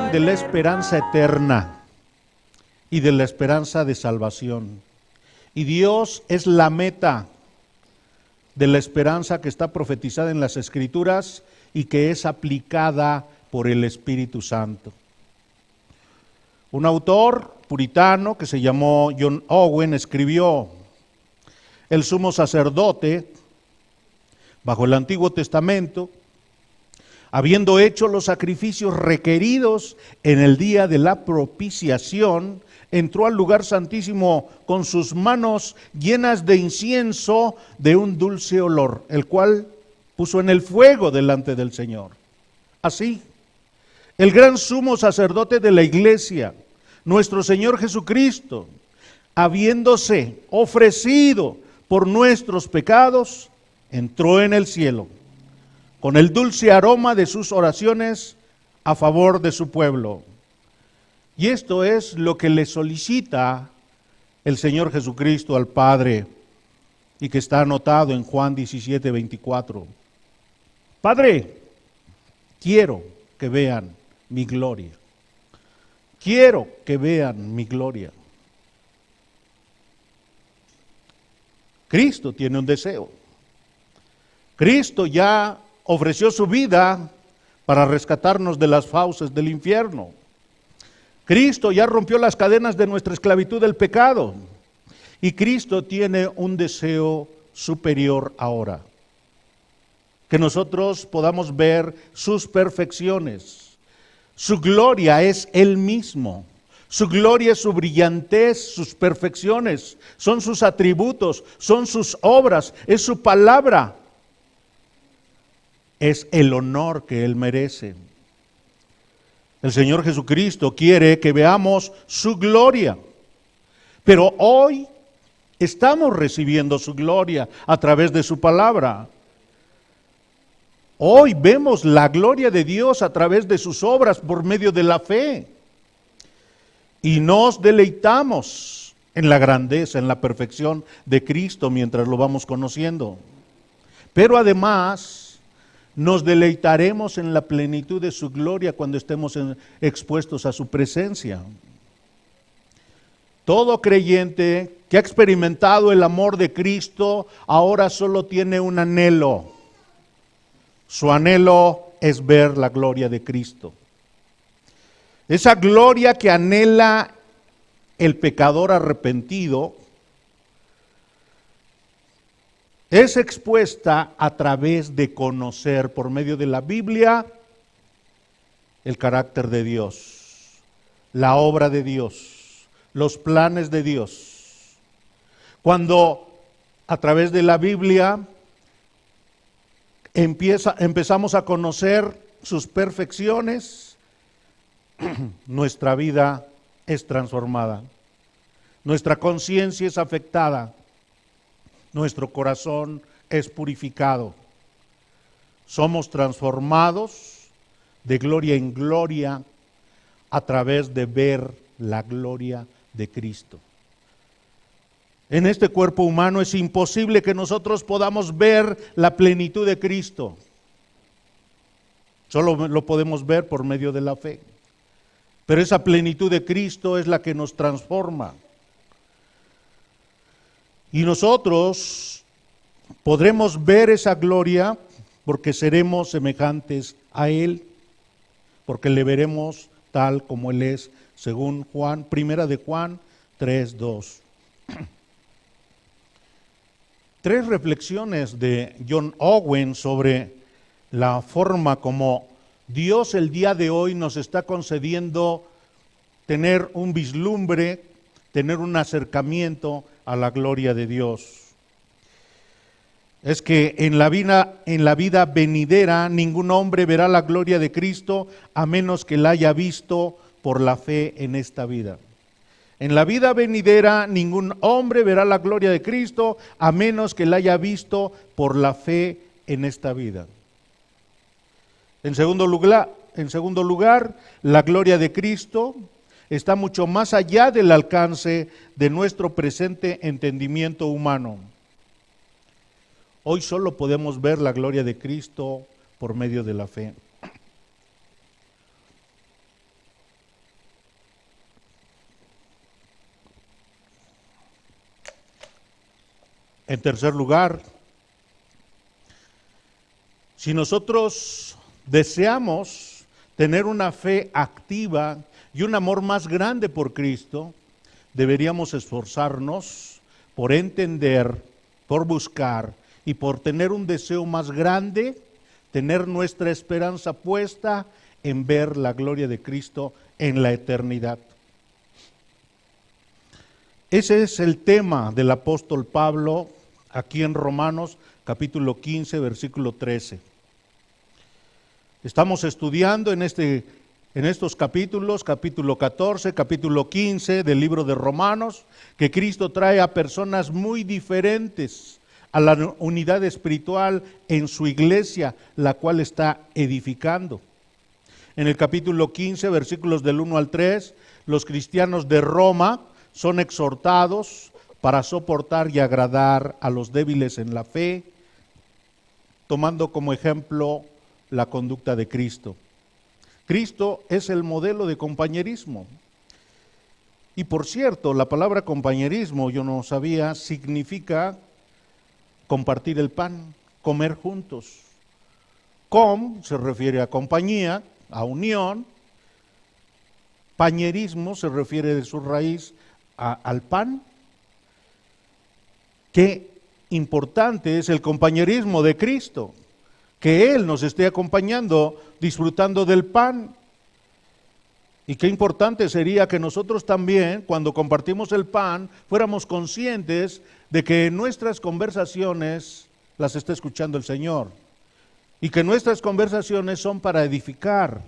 hablan de la esperanza eterna y de la esperanza de salvación. Y Dios es la meta de la esperanza que está profetizada en las Escrituras y que es aplicada por el Espíritu Santo. Un autor puritano que se llamó John Owen escribió: el sumo sacerdote, bajo el Antiguo Testamento, habiendo hecho los sacrificios requeridos en el día de la propiciación, entró al lugar santísimo con sus manos llenas de incienso de un dulce olor, el cual puso en el fuego delante del Señor. Así, el gran sumo sacerdote de la iglesia, nuestro Señor Jesucristo, habiéndose ofrecido por nuestros pecados, entró en el cielo con el dulce aroma de sus oraciones a favor de su pueblo. Y esto es lo que le solicita el Señor Jesucristo al Padre, y que está anotado en Juan 17:24. Padre, quiero que vean mi gloria. Quiero que vean mi gloria. Cristo tiene un deseo. Cristo ya ofreció su vida para rescatarnos de las fauces del infierno. Cristo ya rompió las cadenas de nuestra esclavitud del pecado. Y Cristo tiene un deseo superior ahora: que nosotros podamos ver sus perfecciones. Su gloria es Él mismo. Su gloria es su brillantez, sus perfecciones, son sus atributos, son sus obras, es su palabra. Es el honor que Él merece. El Señor Jesucristo quiere que veamos su gloria, pero hoy estamos recibiendo su gloria a través de su palabra. Hoy vemos la gloria de Dios a través de sus obras por medio de la fe. Y nos deleitamos en la grandeza, en la perfección de Cristo mientras lo vamos conociendo. Pero además nos deleitaremos en la plenitud de su gloria cuando estemos expuestos a su presencia. Todo creyente que ha experimentado el amor de Cristo ahora solo tiene un anhelo. Su anhelo es ver la gloria de Cristo. Esa gloria que anhela el pecador arrepentido es expuesta a través de conocer por medio de la Biblia el carácter de Dios, la obra de Dios, los planes de Dios. Cuando a través de la Biblia empezamos a conocer sus perfecciones, nuestra vida es transformada, nuestra conciencia es afectada, nuestro corazón es purificado, somos transformados de gloria en gloria a través de ver la gloria de Cristo. En este cuerpo humano es imposible que nosotros podamos ver la plenitud de Cristo. Solo lo podemos ver por medio de la fe. Pero esa plenitud de Cristo es la que nos transforma. Y nosotros podremos ver esa gloria porque seremos semejantes a Él, porque le veremos tal como Él es, según Juan, primera de Juan 3:2. Tres reflexiones de John Owen sobre la forma como Dios el día de hoy nos está concediendo tener un vislumbre, tener un acercamiento a la gloria de Dios. Es que en la vida venidera ningún hombre verá la gloria de Cristo a menos que la haya visto por la fe en esta vida. En la vida venidera ningún hombre verá la gloria de Cristo a menos que la haya visto por la fe en esta vida. En segundo lugar, la gloria de Cristo está mucho más allá del alcance de nuestro presente entendimiento humano. Hoy solo podemos ver la gloria de Cristo por medio de la fe. En tercer lugar, si nosotros deseamos tener una fe activa y un amor más grande por Cristo, deberíamos esforzarnos por entender, por buscar y por tener un deseo más grande, tener nuestra esperanza puesta en ver la gloria de Cristo en la eternidad. Ese es el tema del apóstol Pablo aquí en Romanos capítulo 15, versículo 13. Estamos estudiando en estos capítulos, capítulo 14, capítulo 15 del libro de Romanos, que Cristo trae a personas muy diferentes a la unidad espiritual en su iglesia, la cual está edificando. En el capítulo 15, versículos del 1 al 3, los cristianos de Roma son exhortados para soportar y agradar a los débiles en la fe, tomando como ejemplo la conducta de Cristo. Cristo es el modelo de compañerismo. Y por cierto, la palabra compañerismo, yo no sabía, significa compartir el pan, comer juntos. Com se refiere a compañía, a unión. Pañerismo se refiere de su raíz al pan. Qué importante es el compañerismo de Cristo, que Él nos esté acompañando, disfrutando del pan. Y qué importante sería que nosotros también, cuando compartimos el pan, fuéramos conscientes de que nuestras conversaciones las está escuchando el Señor. Y que nuestras conversaciones son para edificar,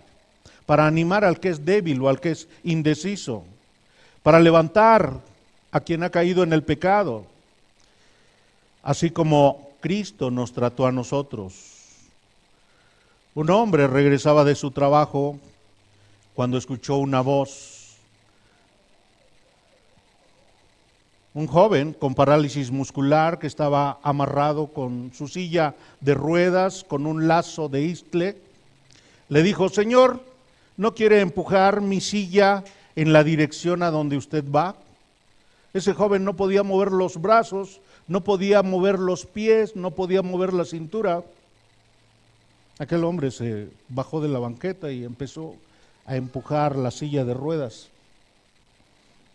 para animar al que es débil o al que es indeciso, para levantar a quien ha caído en el pecado, así como Cristo nos trató a nosotros. Un hombre regresaba de su trabajo cuando escuchó una voz. Un joven con parálisis muscular que estaba amarrado con su silla de ruedas, con un lazo de istle, le dijo: Señor, ¿no quiere empujar mi silla en la dirección a donde usted va? Ese joven no podía mover los brazos, no podía mover los pies, no podía mover la cintura. Aquel hombre se bajó de la banqueta y empezó a empujar la silla de ruedas.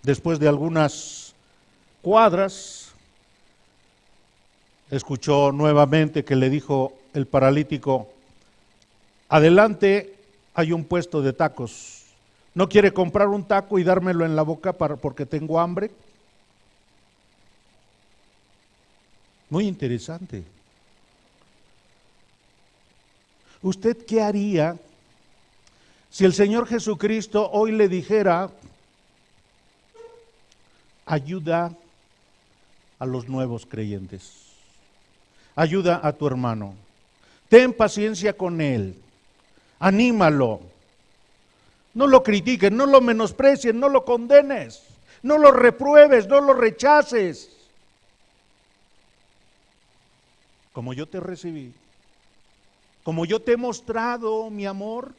Después de algunas cuadras, escuchó nuevamente que le dijo el paralítico: adelante hay un puesto de tacos. ¿No quiere comprar un taco y dármelo en la boca porque tengo hambre? Muy interesante. ¿Usted qué haría si el Señor Jesucristo hoy le dijera: ayuda a los nuevos creyentes, ayuda a tu hermano, ten paciencia con él, anímalo, no lo critiques, no lo menosprecies, no lo condenes, no lo repruebes, no lo rechaces? Como yo te recibí, como yo te he mostrado mi amor,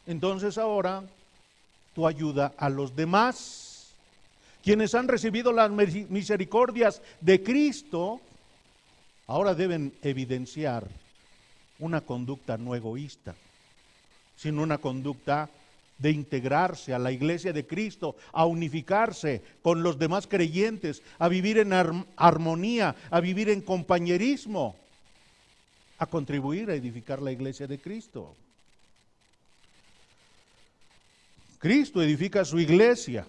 entonces ahora tú ayuda a los demás. Quienes han recibido las misericordias de Cristo, ahora deben evidenciar una conducta no egoísta, sino una conducta de integrarse a la iglesia de Cristo, a unificarse con los demás creyentes, a vivir en armonía, a vivir en compañerismo, a contribuir a edificar la iglesia de Cristo. Cristo edifica su iglesia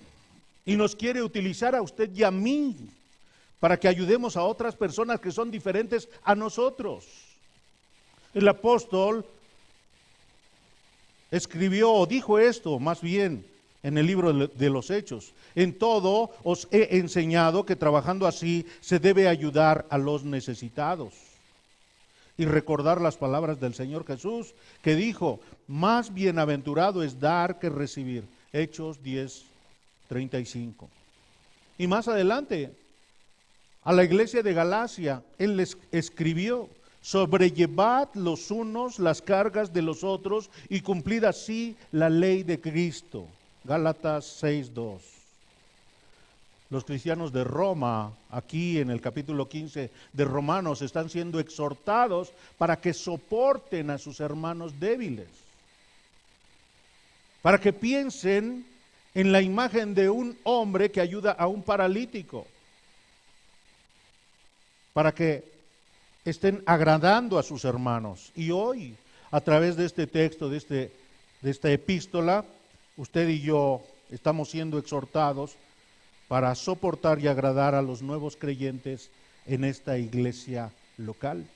y nos quiere utilizar a usted y a mí para que ayudemos a otras personas que son diferentes a nosotros. El apóstol escribió o dijo esto más bien en el libro de los Hechos: en todo os he enseñado que trabajando así se debe ayudar a los necesitados. Y recordar las palabras del Señor Jesús, que dijo: más bienaventurado es dar que recibir. Hechos 10:35. Y más adelante, a la iglesia de Galacia, Él les escribió: sobrellevad los unos las cargas de los otros y cumplid así la ley de Cristo. Gálatas 6:2. Los cristianos de Roma, aquí en el capítulo 15 de Romanos, están siendo exhortados para que soporten a sus hermanos débiles, para que piensen en la imagen de un hombre que ayuda a un paralítico, para que estén agradando a sus hermanos. Y hoy, a través de este texto, de esta epístola, usted y yo estamos siendo exhortados para soportar y agradar a los nuevos creyentes en esta iglesia local.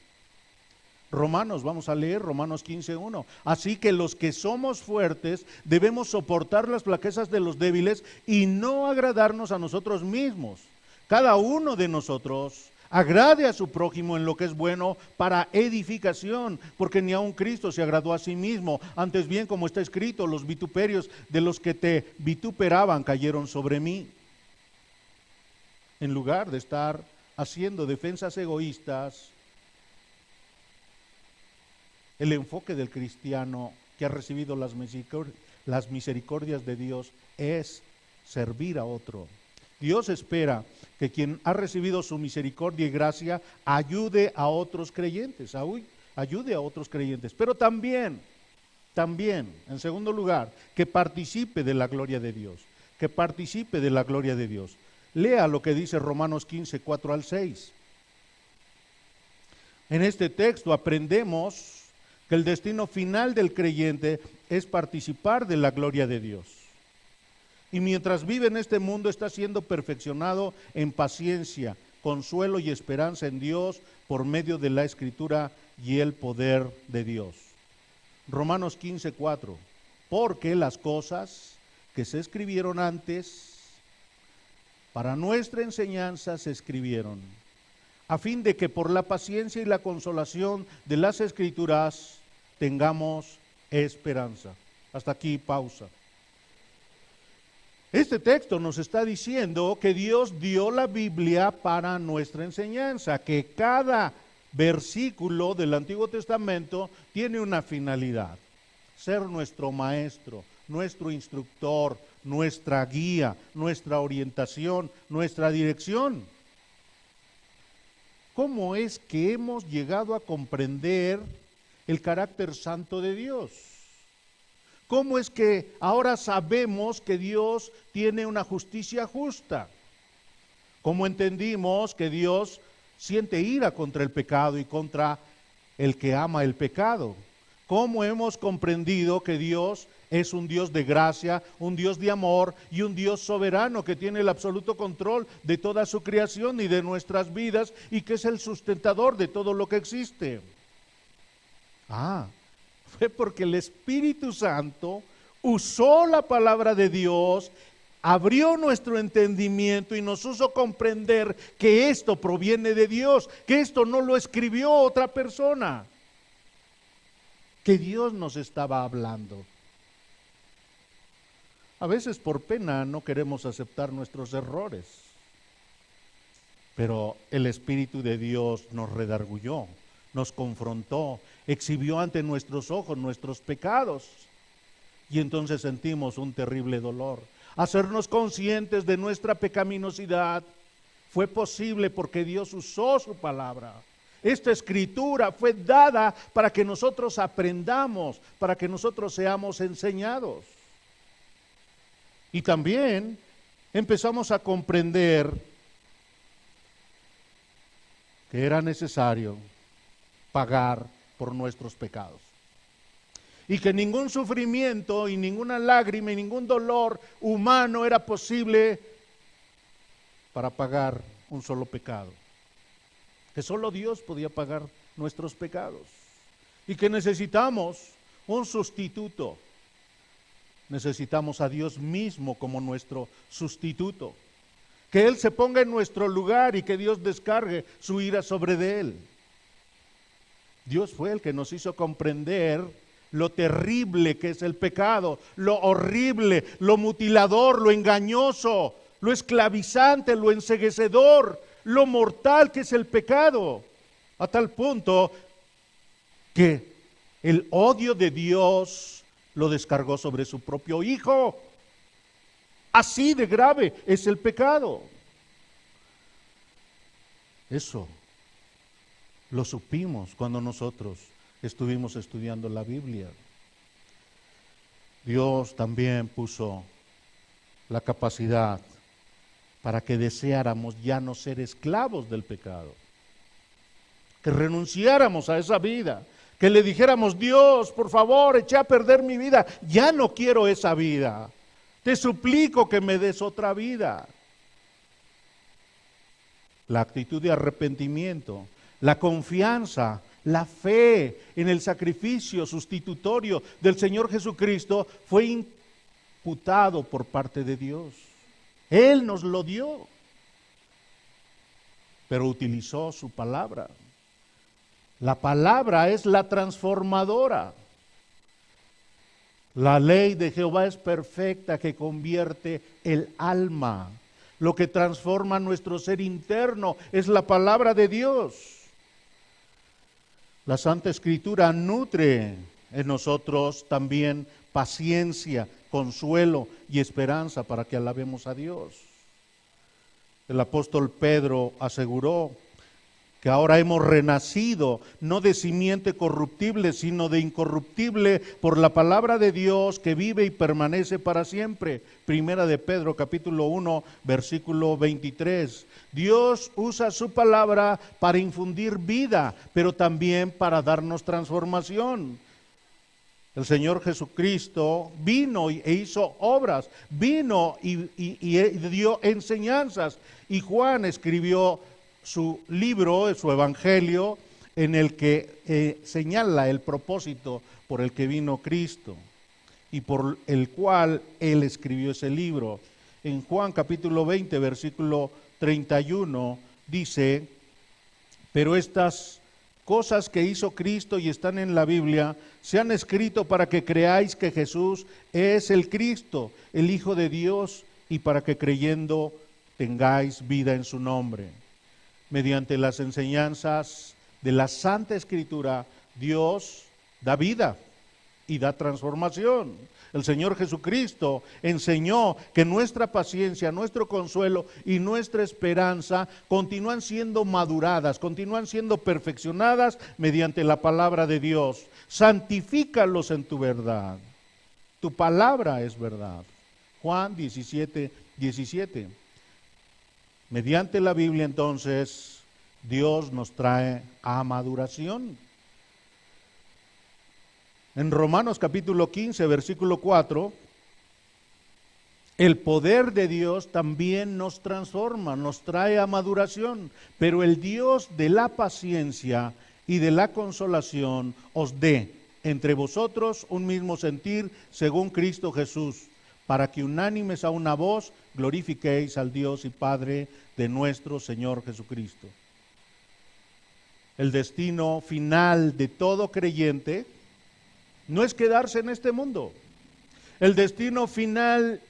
Romanos, vamos a leer Romanos 15:1. Así que los que somos fuertes debemos soportar las flaquezas de los débiles y no agradarnos a nosotros mismos. Cada uno de nosotros agrade a su prójimo en lo que es bueno para edificación, porque ni aun Cristo se agradó a sí mismo. Antes bien, como está escrito, los vituperios de los que te vituperaban cayeron sobre mí. En lugar de estar haciendo defensas egoístas, el enfoque del cristiano que ha recibido las misericordias de Dios es servir a otro. Dios espera que quien ha recibido su misericordia y gracia ayude a otros creyentes, ayude a otros creyentes, pero también, en segundo lugar, que participe de la gloria de Dios, que participe de la gloria de Dios. Lea lo que dice Romanos 15, 4 al 6. En este texto aprendemos que el destino final del creyente es participar de la gloria de Dios. Y mientras vive en este mundo está siendo perfeccionado en paciencia, consuelo y esperanza en Dios por medio de la Escritura y el poder de Dios. Romanos 15, 4. Porque las cosas que se escribieron antes para nuestra enseñanza se escribieron, a fin de que por la paciencia y la consolación de las Escrituras tengamos esperanza. Hasta aquí, pausa. Este texto nos está diciendo que Dios dio la Biblia para nuestra enseñanza, que cada versículo del Antiguo Testamento tiene una finalidad: ser nuestro maestro, nuestro instructor, nuestra guía, nuestra orientación, nuestra dirección. ¿Cómo es que hemos llegado a comprender el carácter santo de Dios? ¿Cómo es que ahora sabemos que Dios tiene una justicia justa? ¿Cómo entendimos que Dios siente ira contra el pecado y contra el que ama el pecado? ¿Cómo hemos comprendido que Dios es un Dios de gracia, un Dios de amor y un Dios soberano que tiene el absoluto control de toda su creación y de nuestras vidas y que es el sustentador de todo lo que existe? Fue porque el Espíritu Santo usó la palabra de Dios, abrió nuestro entendimiento y nos hizo comprender que esto proviene de Dios, que esto no lo escribió otra persona, que Dios nos estaba hablando. A veces por pena no queremos aceptar nuestros errores, pero el Espíritu de Dios nos redarguyó, nos confrontó, exhibió ante nuestros ojos nuestros pecados y entonces sentimos un terrible dolor. Hacernos conscientes de nuestra pecaminosidad fue posible porque Dios usó su palabra. Esta escritura fue dada para que nosotros aprendamos, para que nosotros seamos enseñados. Y también empezamos a comprender que era necesario pagar por nuestros pecados. Y que ningún sufrimiento y ninguna lágrima y ningún dolor humano era posible para pagar un solo pecado. Que solo Dios podía pagar nuestros pecados. Y que necesitamos un sustituto. Necesitamos a Dios mismo como nuestro sustituto. Que Él se ponga en nuestro lugar y que Dios descargue su ira sobre de Él. Dios fue el que nos hizo comprender lo terrible que es el pecado, lo horrible, lo mutilador, lo engañoso, lo esclavizante, lo enceguecedor, lo mortal que es el pecado, a tal punto que el odio de Dios lo descargó sobre su propio Hijo. Así de grave es el pecado. Eso lo supimos cuando nosotros estuvimos estudiando la Biblia. Dios también puso la capacidad para que deseáramos ya no ser esclavos del pecado, que renunciáramos a esa vida, que le dijéramos: Dios, por favor, eché a perder mi vida, ya no quiero esa vida, te suplico que me des otra vida. La actitud de arrepentimiento, la confianza, la fe en el sacrificio sustitutorio del Señor Jesucristo fue imputado por parte de Dios. Él nos lo dio, pero utilizó su palabra. La palabra es la transformadora. La ley de Jehová es perfecta, que convierte el alma. Lo que transforma nuestro ser interno es la palabra de Dios. La Santa Escritura nutre en nosotros también paciencia, consuelo y esperanza para que alabemos a Dios. El apóstol Pedro aseguró que ahora hemos renacido, no de simiente corruptible, sino de incorruptible, por la palabra de Dios que vive y permanece para siempre. Primera de Pedro, capítulo 1, versículo 23. Dios usa su palabra para infundir vida, pero también para darnos transformación. El Señor Jesucristo vino e hizo obras, vino y dio enseñanzas, y Juan escribió su libro, su evangelio, en el que señala el propósito por el que vino Cristo y por el cual él escribió ese libro. En Juan capítulo 20, versículo 31, dice: pero estas cosas que hizo Cristo y están en la Biblia se han escrito para que creáis que Jesús es el Cristo, el Hijo de Dios, y para que creyendo tengáis vida en su nombre. Mediante las enseñanzas de la Santa Escritura, Dios da vida y da transformación. El Señor Jesucristo enseñó que nuestra paciencia, nuestro consuelo y nuestra esperanza continúan siendo maduradas, continúan siendo perfeccionadas mediante la palabra de Dios. Santifícalos en tu verdad. Tu palabra es verdad. Juan 17, 17. Mediante la Biblia, entonces, Dios nos trae a maduración. En Romanos capítulo 15, versículo 4, el poder de Dios también nos transforma, nos trae a maduración, pero el Dios de la paciencia y de la consolación os dé entre vosotros un mismo sentir según Cristo Jesús, para que unánimes a una voz glorifiquéis al Dios y Padre de nuestro Señor Jesucristo. El destino final de todo creyente no es quedarse en este mundo. El destino final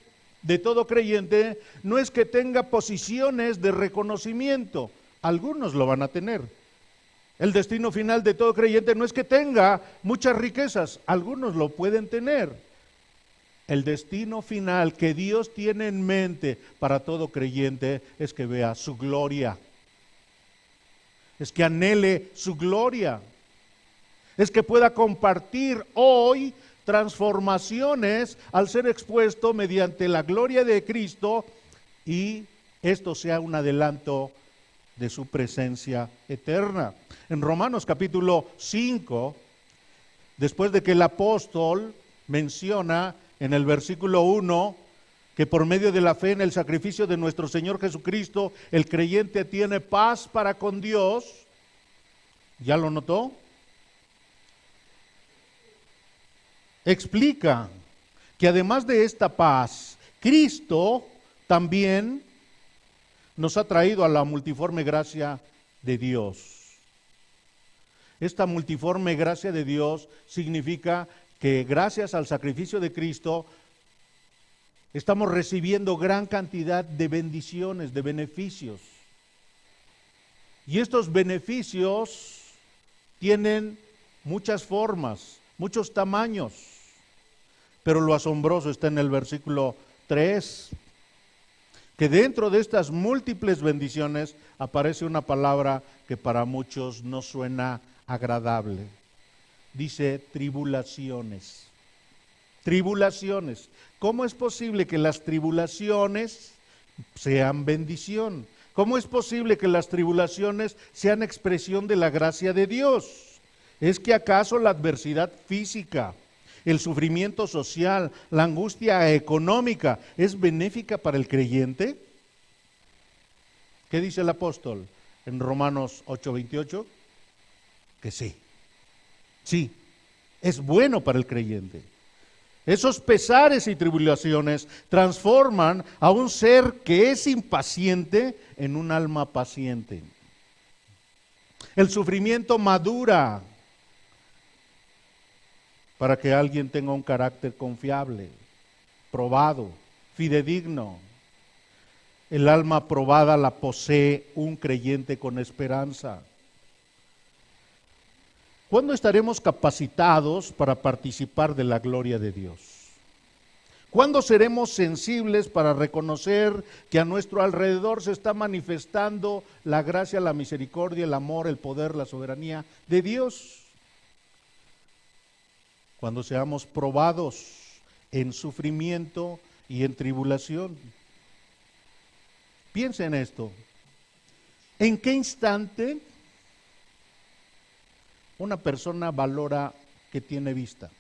de todo creyente no es que tenga posiciones de reconocimiento. Algunos lo van a tener. El destino final de todo creyente no es que tenga muchas riquezas. Algunos lo pueden tener. El destino final que Dios tiene en mente para todo creyente es que vea su gloria. Es que anhele su gloria. Es que pueda compartir hoy transformaciones al ser expuesto mediante la gloria de Cristo, y esto sea un adelanto de su presencia eterna. En Romanos capítulo 5, después de que el apóstol menciona en el versículo 1 que por medio de la fe en el sacrificio de nuestro Señor Jesucristo, el creyente tiene paz para con Dios. ¿Ya lo notó? Explica que además de esta paz, Cristo también nos ha traído a la multiforme gracia de Dios. Esta multiforme gracia de Dios significa que gracias al sacrificio de Cristo estamos recibiendo gran cantidad de bendiciones, de beneficios. Y estos beneficios tienen muchas formas, muchos tamaños. Pero lo asombroso está en el versículo 3, que dentro de estas múltiples bendiciones aparece una palabra que para muchos no suena agradable. Dice tribulaciones. Tribulaciones. ¿Cómo es posible que las tribulaciones sean bendición? ¿Cómo es posible que las tribulaciones sean expresión de la gracia de Dios? ¿Es que acaso la adversidad física, el sufrimiento social, la angustia económica es benéfica para el creyente? ¿Qué dice el apóstol en Romanos 8:28? Que sí. Sí, es bueno para el creyente. Esos pesares y tribulaciones transforman a un ser que es impaciente en un alma paciente. El sufrimiento madura para que alguien tenga un carácter confiable, probado, fidedigno. El alma probada la posee un creyente con esperanza. ¿Cuándo estaremos capacitados para participar de la gloria de Dios? ¿Cuándo seremos sensibles para reconocer que a nuestro alrededor se está manifestando la gracia, la misericordia, el amor, el poder, la soberanía de Dios? Cuando seamos probados en sufrimiento y en tribulación. Piensa en esto. ¿En qué instante una persona valora que tiene vista?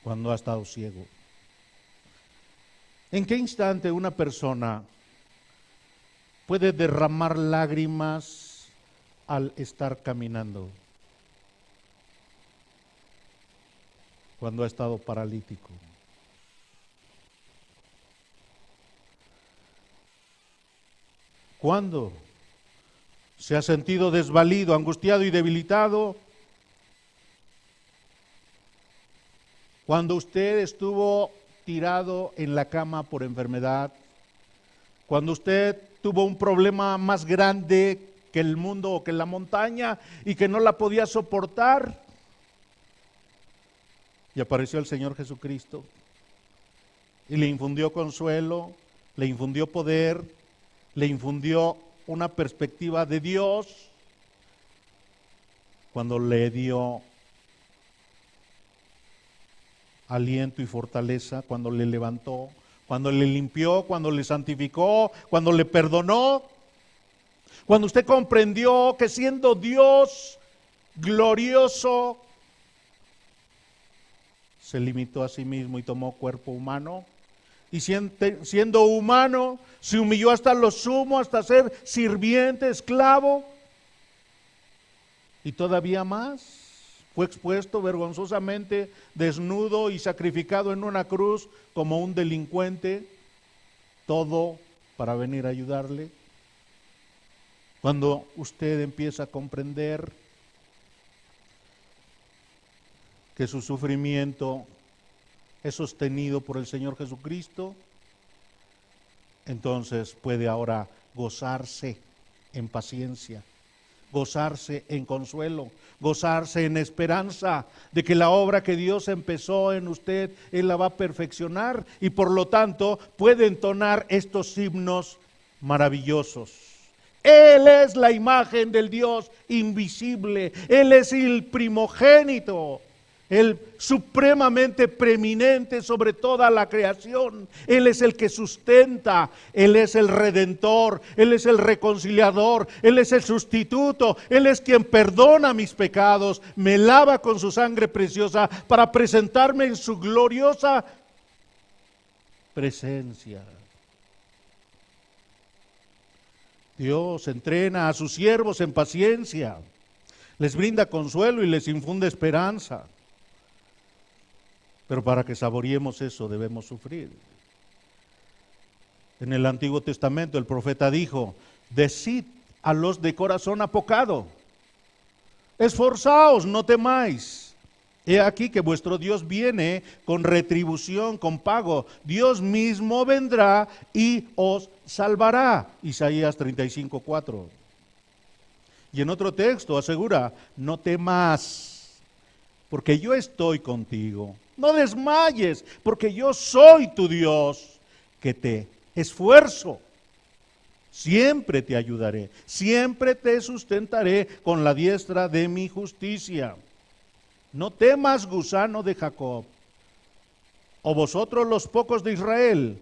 Cuando ha estado ciego. ¿En qué instante una persona puede derramar lágrimas al estar caminando? Cuando ha estado paralítico. ¿Cuándo se ha sentido desvalido, angustiado y debilitado? Cuando usted estuvo tirado en la cama por enfermedad, cuando usted tuvo un problema más grande que el mundo o que la montaña y que no la podía soportar, y apareció el Señor Jesucristo y le infundió consuelo, le infundió poder, le infundió una perspectiva de Dios, cuando le dio aliento y fortaleza, cuando le levantó, cuando le limpió, cuando le santificó, cuando le perdonó, cuando usted comprendió que siendo Dios glorioso, se limitó a sí mismo y tomó cuerpo humano, y siendo humano, se humilló hasta lo sumo, hasta ser sirviente, esclavo, y todavía más, fue expuesto vergonzosamente, desnudo y sacrificado en una cruz como un delincuente, todo para venir a ayudarle. Cuando usted empieza a comprender que su sufrimiento es sostenido por el Señor Jesucristo, entonces puede ahora gozarse en paciencia, gozarse en consuelo, gozarse en esperanza de que la obra que Dios empezó en usted, Él la va a perfeccionar, y por lo tanto puede entonar estos himnos maravillosos. Él es la imagen del Dios invisible, Él es el primogénito, el supremamente preeminente sobre toda la creación. Él es el que sustenta, Él es el redentor, Él es el reconciliador, Él es el sustituto, Él es quien perdona mis pecados, me lava con su sangre preciosa para presentarme en su gloriosa presencia. Dios entrena a sus siervos en paciencia, les brinda consuelo y les infunde esperanza. Pero para que saboreemos eso debemos sufrir. En el Antiguo Testamento el profeta dijo: decid a los de corazón apocado, esforzaos, no temáis. He aquí que vuestro Dios viene con retribución, con pago. Dios mismo vendrá y os salvará. Isaías 35:4. Y en otro texto asegura: no temas, porque yo estoy contigo. No desmayes, porque yo soy tu Dios, que te esfuerzo. Siempre te ayudaré, siempre te sustentaré con la diestra de mi justicia. No temas, gusano de Jacob, o vosotros los pocos de Israel.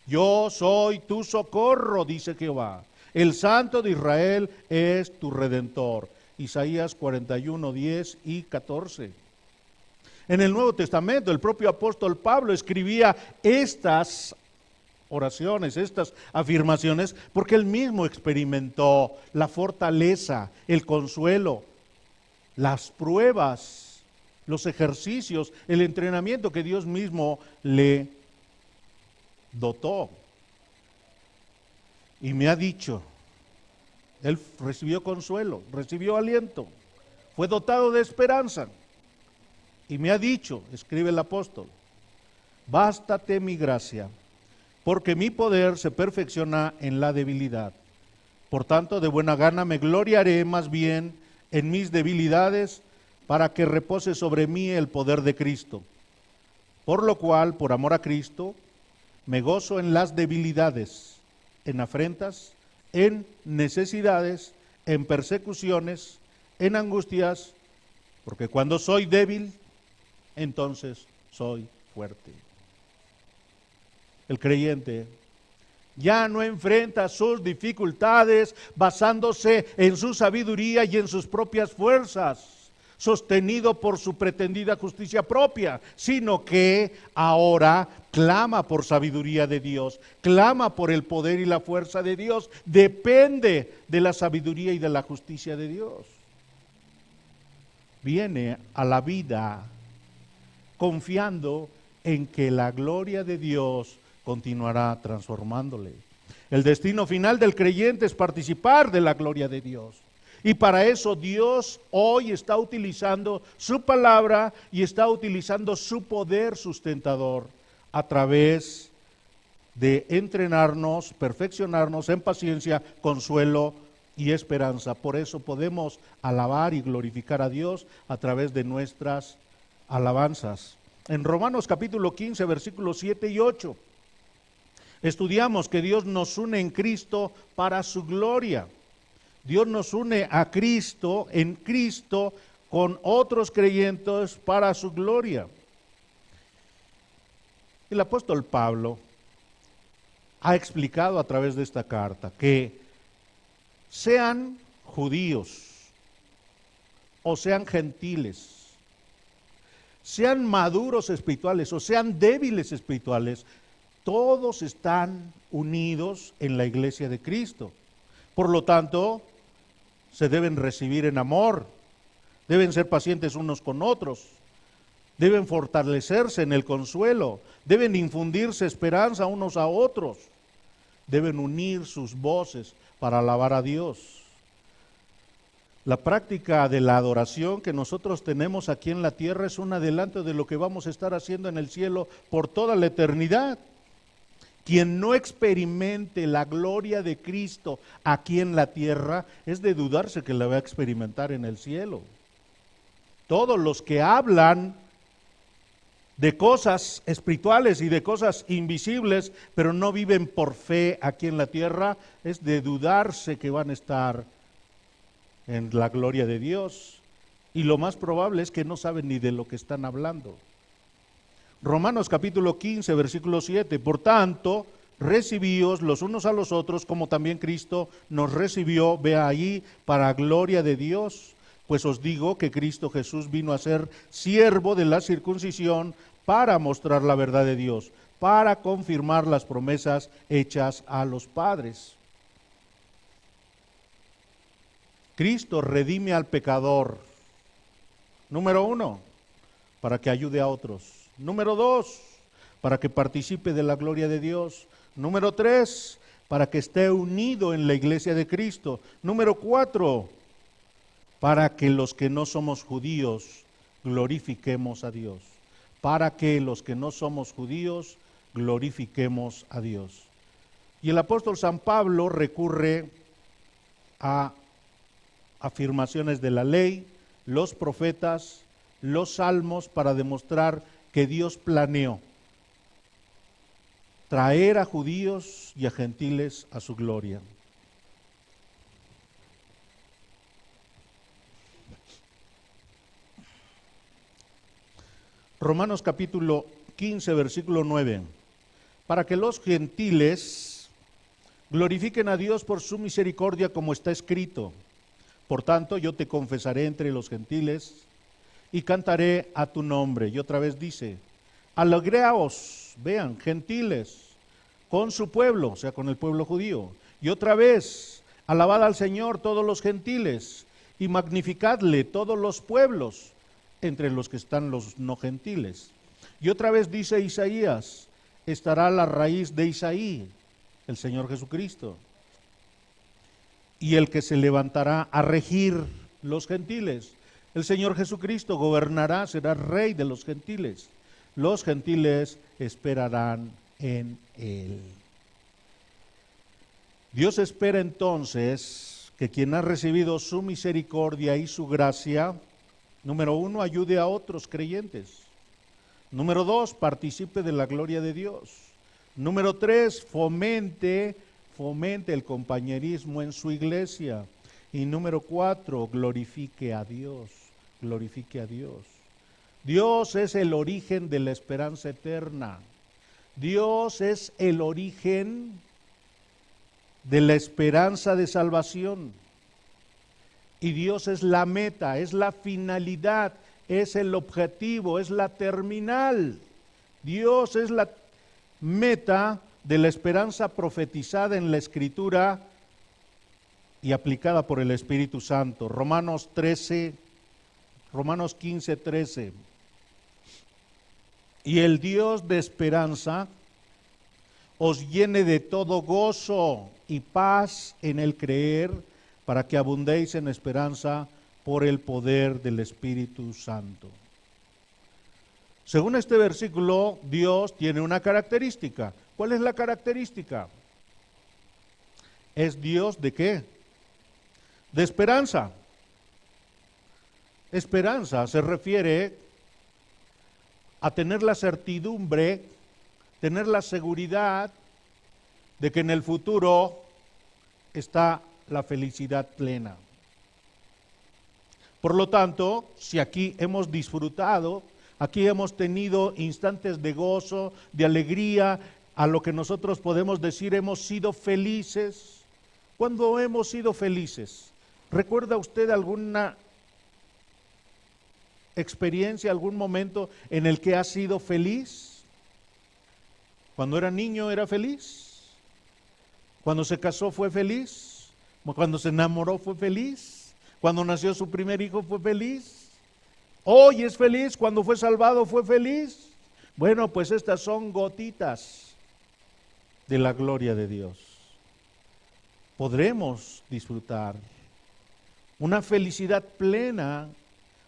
Yo soy tu socorro, dice Jehová. El Santo de Israel es tu Redentor. Isaías 41, 10 y 14. En el Nuevo Testamento, el propio apóstol Pablo escribía estas oraciones, estas afirmaciones, porque él mismo experimentó la fortaleza, el consuelo, las pruebas, los ejercicios, el entrenamiento que Dios mismo le dotó. Y me ha dicho, él recibió consuelo, recibió aliento, fue dotado de esperanza. Y me ha dicho, escribe el apóstol, bástate mi gracia, porque mi poder se perfecciona en la debilidad. Por tanto, de buena gana me gloriaré más bien en mis debilidades, para que repose sobre mí el poder de Cristo. Por lo cual, por amor a Cristo, me gozo en las debilidades, en afrentas, en necesidades, en persecuciones, en angustias, porque cuando soy débil, entonces soy fuerte. El creyente ya no enfrenta sus dificultades basándose en su sabiduría y en sus propias fuerzas, sostenido por su pretendida justicia propia, sino que ahora clama por sabiduría de Dios, clama por el poder y la fuerza de Dios, depende de la sabiduría y de la justicia de Dios. Viene a la vida confiando en que la gloria de Dios continuará transformándole. El destino final del creyente es participar de la gloria de Dios. Y para eso Dios hoy está utilizando su palabra y está utilizando su poder sustentador a través de entrenarnos, perfeccionarnos en paciencia, consuelo y esperanza. Por eso podemos alabar y glorificar a Dios a través de nuestras alabanzas. En Romanos capítulo 15, versículos 7 y 8, estudiamos que Dios nos une en Cristo para su gloria. Dios nos une a Cristo, en Cristo, con otros creyentes para su gloria. El apóstol Pablo ha explicado a través de esta carta que sean judíos o sean gentiles, sean maduros espirituales o sean débiles espirituales, todos están unidos en la iglesia de Cristo. Por lo tanto, se deben recibir en amor, deben ser pacientes unos con otros, deben fortalecerse en el consuelo, deben infundirse esperanza unos a otros, deben unir sus voces para alabar a Dios. La práctica de la adoración que nosotros tenemos aquí en la tierra es un adelanto de lo que vamos a estar haciendo en el cielo por toda la eternidad. Quien no experimente la gloria de Cristo aquí en la tierra, es de dudarse que la va a experimentar en el cielo. Todos los que hablan de cosas espirituales y de cosas invisibles, pero no viven por fe aquí en la tierra, es de dudarse que van a estar en la gloria de Dios. Y lo más probable es que no saben ni de lo que están hablando. Romanos capítulo 15, versículo 7, por tanto, recibíos los unos a los otros, como también Cristo nos recibió, vea ahí, para gloria de Dios. Pues os digo que Cristo Jesús vino a ser siervo de la circuncisión para mostrar la verdad de Dios, para confirmar las promesas hechas a los padres. Cristo redime al pecador, número 1, para que ayude a otros. Número 2, para que participe de la gloria de Dios. Número 3, para que esté unido en la iglesia de Cristo. Número 4, para que los que no somos judíos glorifiquemos a Dios. Para que los que no somos judíos glorifiquemos a Dios. Y el apóstol San Pablo recurre a afirmaciones de la ley, los profetas, los salmos para demostrar que Dios planeó traer a judíos y a gentiles a su gloria. Romanos capítulo 15, versículo 9. Para que los gentiles glorifiquen a Dios por su misericordia, como está escrito. Por tanto, yo te confesaré entre los gentiles y cantaré a tu nombre. Y otra vez dice, alegreaos, vean, gentiles, con su pueblo, o sea, con el pueblo judío. Y otra vez, alabad al Señor todos los gentiles y magnificadle todos los pueblos, entre los que están los no gentiles. Y otra vez dice Isaías, estará la raíz de Isaí, el Señor Jesucristo, y el que se levantará a regir los gentiles. El Señor Jesucristo gobernará, será rey de los gentiles. Los gentiles esperarán en Él. Dios espera entonces que quien ha recibido su misericordia y su gracia, número 1, ayude a otros creyentes. Número 2, participe de la gloria de Dios. Número 3, fomente el compañerismo en su iglesia. Y número 4, glorifique a Dios. Glorifique a Dios. Dios es el origen de la esperanza eterna. Dios es el origen de la esperanza de salvación. Y Dios es la meta, es la finalidad, es el objetivo, es la terminal. Dios es la meta de la esperanza profetizada en la Escritura y aplicada por el Espíritu Santo. Romanos 15, 13. Y el Dios de esperanza os llene de todo gozo y paz en el creer, para que abundéis en esperanza por el poder del Espíritu Santo. Según este versículo, Dios tiene una característica. ¿Cuál es la característica? ¿Es Dios de qué? De esperanza. Esperanza se refiere a tener la certidumbre, tener la seguridad de que en el futuro está la felicidad plena. Por lo tanto, si aquí hemos disfrutado, aquí hemos tenido instantes de gozo, de alegría, a lo que nosotros podemos decir hemos sido felices. ¿Cuándo hemos sido felices? ¿Recuerda usted alguna experiencia, algún momento en el que ha sido feliz? ¿Cuando era niño era feliz? ¿Cuando se casó fue feliz? ¿Cuando se enamoró fue feliz? ¿Cuando nació su primer hijo fue feliz? ¿Hoy es feliz? ¿Cuando fue salvado fue feliz? Bueno, pues estas son gotitas de la gloria de Dios. Podremos disfrutar una felicidad plena,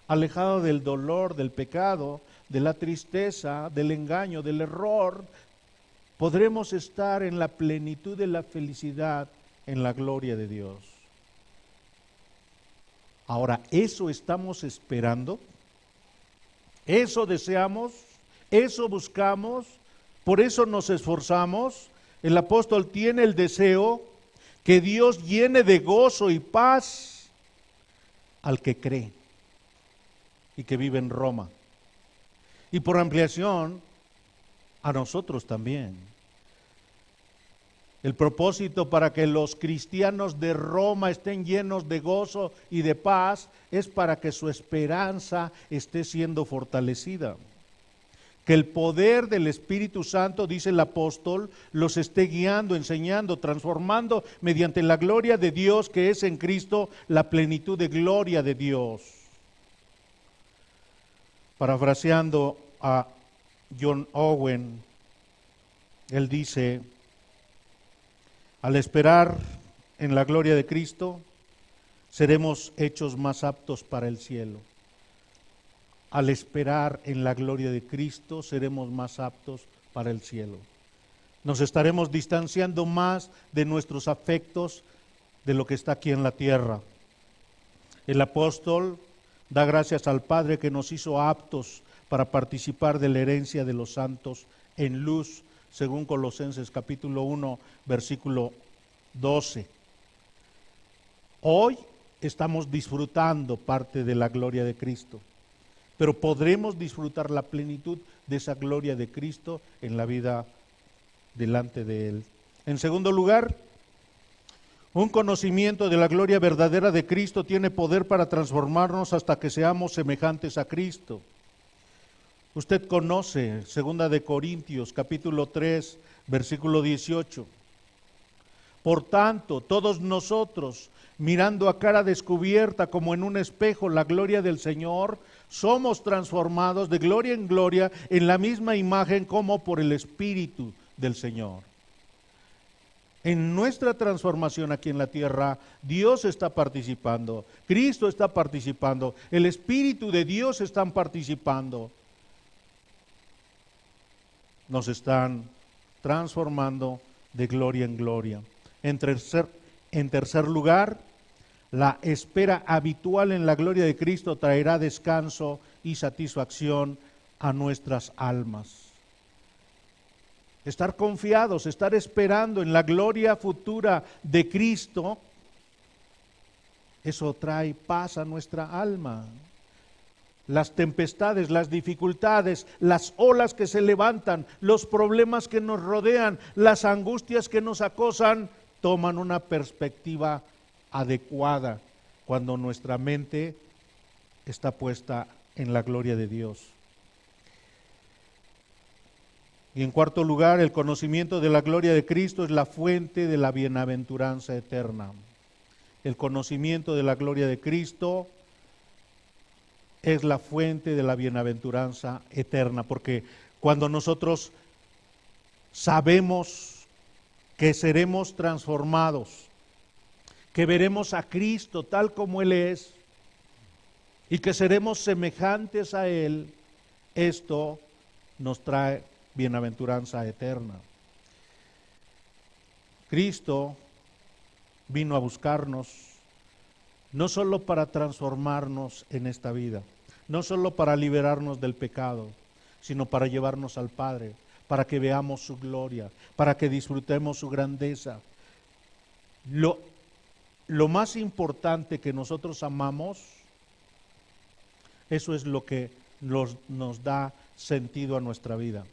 alejada del dolor, del pecado, de la tristeza, del engaño, del error. Podremos estar en la plenitud de la felicidad, en la gloria de Dios. Ahora, ¿eso estamos esperando? ¿Eso deseamos? ¿Eso buscamos? ¿Por eso nos esforzamos? El apóstol tiene el deseo que Dios llene de gozo y paz al que cree y que vive en Roma. Y por ampliación, a nosotros también. El propósito para que los cristianos de Roma estén llenos de gozo y de paz es para que su esperanza esté siendo fortalecida. Que el poder del Espíritu Santo, dice el apóstol, los esté guiando, enseñando, transformando mediante la gloria de Dios que es en Cristo, la plenitud de gloria de Dios. Parafraseando a John Owen, él dice: al esperar en la gloria de Cristo, seremos hechos más aptos para el cielo. Al esperar en la gloria de Cristo, seremos más aptos para el cielo. Nos estaremos distanciando más de nuestros afectos de lo que está aquí en la tierra. El apóstol da gracias al Padre que nos hizo aptos para participar de la herencia de los santos en luz, según Colosenses capítulo 1, versículo 12. Hoy estamos disfrutando parte de la gloria de Cristo, pero podremos disfrutar la plenitud de esa gloria de Cristo en la vida delante de Él. En segundo lugar, un conocimiento de la gloria verdadera de Cristo tiene poder para transformarnos hasta que seamos semejantes a Cristo. Usted conoce 2 de Corintios, capítulo 3, versículo 18. Por tanto, todos nosotros, mirando a cara descubierta como en un espejo la gloria del Señor, somos transformados de gloria en gloria en la misma imagen como por el Espíritu del Señor. En nuestra transformación aquí en la tierra, Dios está participando, Cristo está participando, el Espíritu de Dios está participando. Nos están transformando de gloria en gloria. En tercer lugar, la espera habitual en la gloria de Cristo traerá descanso y satisfacción a nuestras almas. Estar confiados, estar esperando en la gloria futura de Cristo, eso trae paz a nuestra alma. Las tempestades, las dificultades, las olas que se levantan, los problemas que nos rodean, las angustias que nos acosan, toman una perspectiva adecuada cuando nuestra mente está puesta en la gloria de Dios. Y en cuarto lugar, el conocimiento de la gloria de Cristo es la fuente de la bienaventuranza eterna. El conocimiento de la gloria de Cristo es la fuente de la bienaventuranza eterna, porque cuando nosotros sabemos que seremos transformados, que veremos a Cristo tal como Él es y que seremos semejantes a Él, esto nos trae bienaventuranza eterna. Cristo vino a buscarnos no solo para transformarnos en esta vida, no solo para liberarnos del pecado, sino para llevarnos al Padre, para que veamos su gloria, para que disfrutemos su grandeza. Lo más importante que nosotros amamos, eso es lo que nos da sentido a nuestra vida.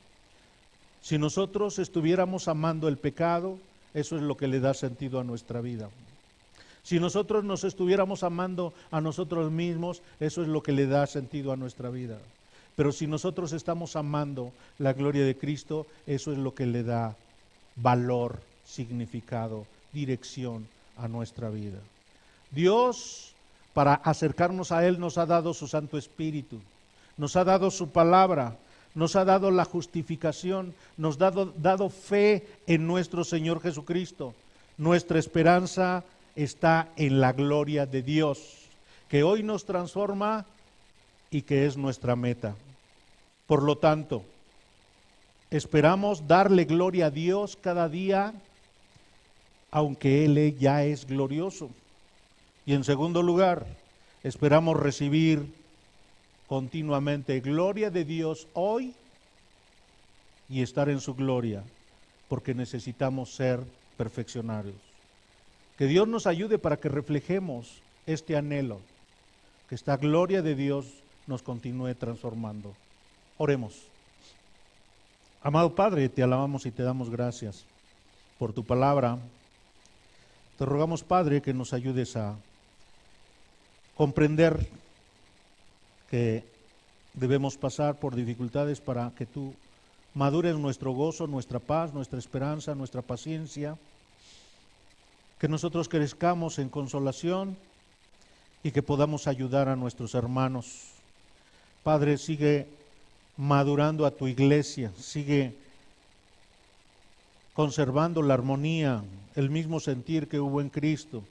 Si nosotros estuviéramos amando el pecado, eso es lo que le da sentido a nuestra vida. Si nosotros nos estuviéramos amando a nosotros mismos, eso es lo que le da sentido a nuestra vida. Pero si nosotros estamos amando la gloria de Cristo, eso es lo que le da valor, significado, dirección a nuestra vida. Dios, para acercarnos a Él, nos ha dado su Santo Espíritu, nos ha dado su palabra, nos ha dado la justificación, nos ha dado fe en nuestro Señor Jesucristo. Nuestra esperanza está en la gloria de Dios, que hoy nos transforma y que es nuestra meta. Por lo tanto, esperamos darle gloria a Dios cada día, aunque Él ya es glorioso. Y en segundo lugar, esperamos recibir continuamente gloria de Dios hoy y estar en su gloria, porque necesitamos ser perfeccionarios. Que Dios nos ayude para que reflejemos este anhelo, que esta gloria de Dios nos continúe transformando. Oremos. Amado Padre, te alabamos y te damos gracias por tu palabra. Te rogamos, Padre, que nos ayudes a comprender que debemos pasar por dificultades para que tú madures nuestro gozo, nuestra paz, nuestra esperanza, nuestra paciencia, que nosotros crezcamos en consolación y que podamos ayudar a nuestros hermanos. Padre, sigue madurando a tu iglesia, sigue conservando la armonía, el mismo sentir que hubo en Cristo,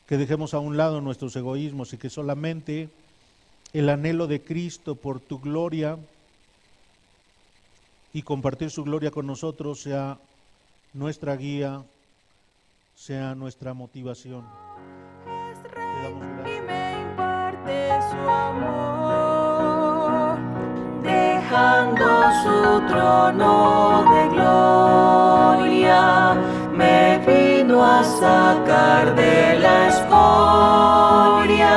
que dejemos a un lado nuestros egoísmos y que solamente el anhelo de Cristo por tu gloria y compartir su gloria con nosotros sea nuestra guía, sea nuestra motivación. Es rey y me imparte su amor, dejando su su trono de gloria, me vino a sacar de la escoria,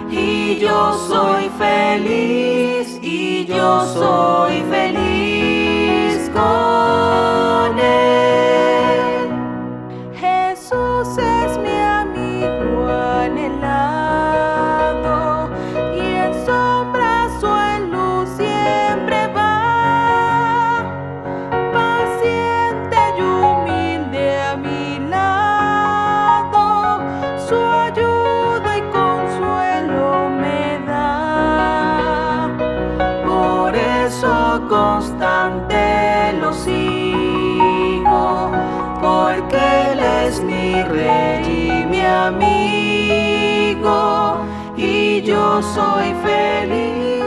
y yo soy feliz, y yo soy feliz con él. Jesús es mi amigo anhelado, y en sombras o en luz siempre va, paciente y humilde a mi lado, su ayuda y consuelo me da. Por eso constante lo sigo, porque Él es mi Rey y mi amigo, y yo soy feliz.